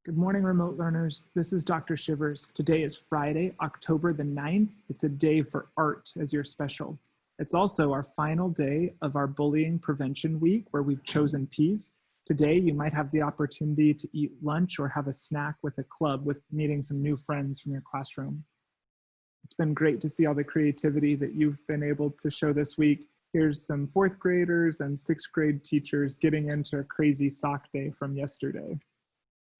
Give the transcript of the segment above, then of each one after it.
Good morning, remote learners. This is Dr. Shivers. Today is Friday, October the 9th. It's a day for art as your special. It's also our final day of our bullying prevention week where we've chosen peace. Today, you might have the opportunity to eat lunch or have a snack with a club with meeting some new friends from your classroom. It's been great to see all the creativity that you've been able to show this week. Here's some fourth graders and sixth grade teachers getting into a crazy sock day from yesterday.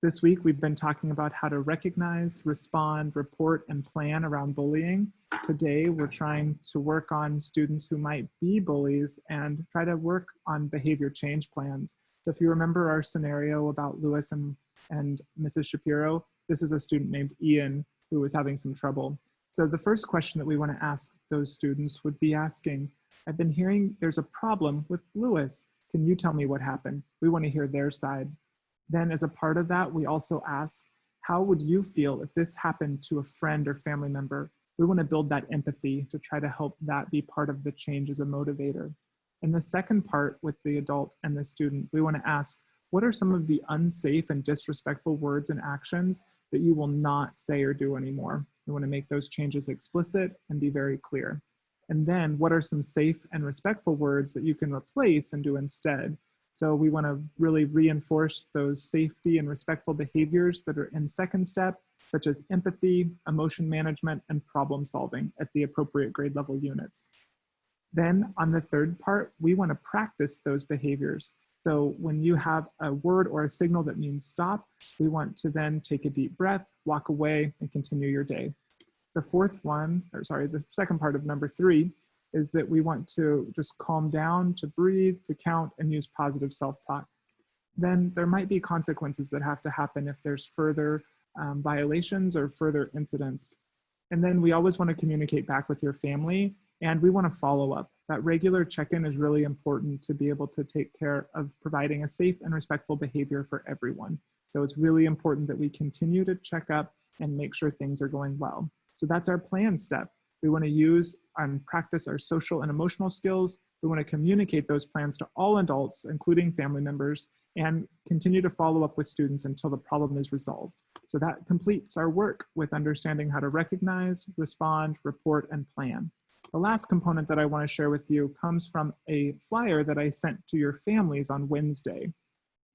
This week, we've been talking about how to recognize, respond, report, and plan around bullying. Today, we're trying to work on students who might be bullies and try to work on behavior change plans. So if you remember our scenario about Lewis and Mrs. Shapiro, this is a student named Ian who was having some trouble. So the first question that we want to ask those students would be asking, I've been hearing there's a problem with Lewis. Can you tell me what happened? We want to hear their side. Then as a part of that, we also ask, how would you feel if this happened to a friend or family member? We want to build that empathy to try to help that be part of the change as a motivator. In the second part with the adult and the student, we want to ask, what are some of the unsafe and disrespectful words and actions that you will not say or do anymore? We want to make those changes explicit and be very clear. And then what are some safe and respectful words that you can replace and do instead? So we want to really reinforce those safety and respectful behaviors that are in second step, such as empathy, emotion management, and problem solving at the appropriate grade level units. Then on the third part, we want to practice those behaviors. So when you have a word or a signal that means stop, we want to then take a deep breath, walk away, and continue your day. The the second part of number 3 is that we want to just calm down, to breathe, to count, and use positive self-talk. Then there might be consequences that have to happen if there's further violations or further incidents. And then we always want to communicate back with your family, and we want to follow up. That regular check-in is really important to be able to take care of providing a safe and respectful behavior for everyone. So it's really important that we continue to check up and make sure things are going well. So that's our plan step. We want to use and practice our social and emotional skills. We want to communicate those plans to all adults, including family members, and continue to follow up with students until the problem is resolved. So that completes our work with understanding how to recognize, respond, report, and plan. The last component that I want to share with you comes from a flyer that I sent to your families on Wednesday.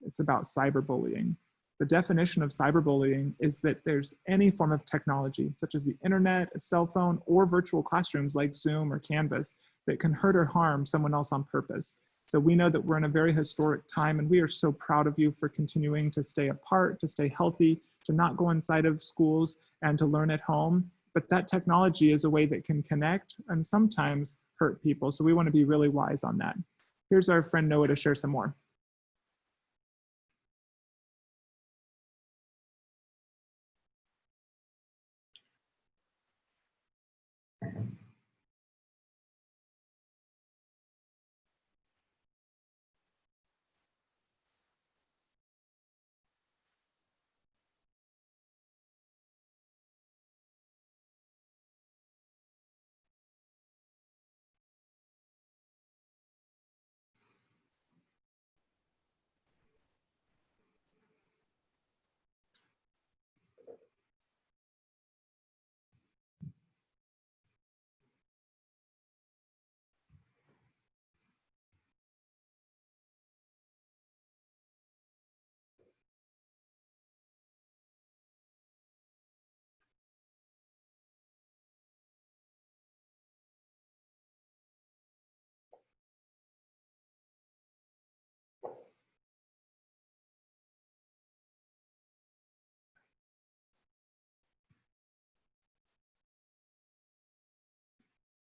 It's about cyberbullying. The definition of cyberbullying is that there's any form of technology, such as the internet, a cell phone, or virtual classrooms like Zoom or Canvas, that can hurt or harm someone else on purpose. So we know that we're in a very historic time, and we are so proud of you for continuing to stay apart, to stay healthy, to not go inside of schools, and to learn at home. But that technology is a way that can connect and sometimes hurt people. So we want to be really wise on that. Here's our friend Noah to share some more.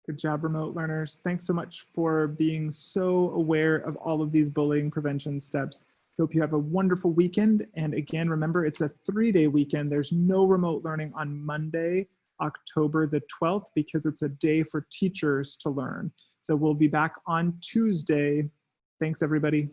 Good job, remote learners. Thanks so much for being so aware of all of these bullying prevention steps. Hope you have a wonderful weekend. And again, remember, it's a 3-day weekend. There's no remote learning on Monday, October the 12th, because it's a day for teachers to learn. So we'll be back on Tuesday. Thanks, everybody.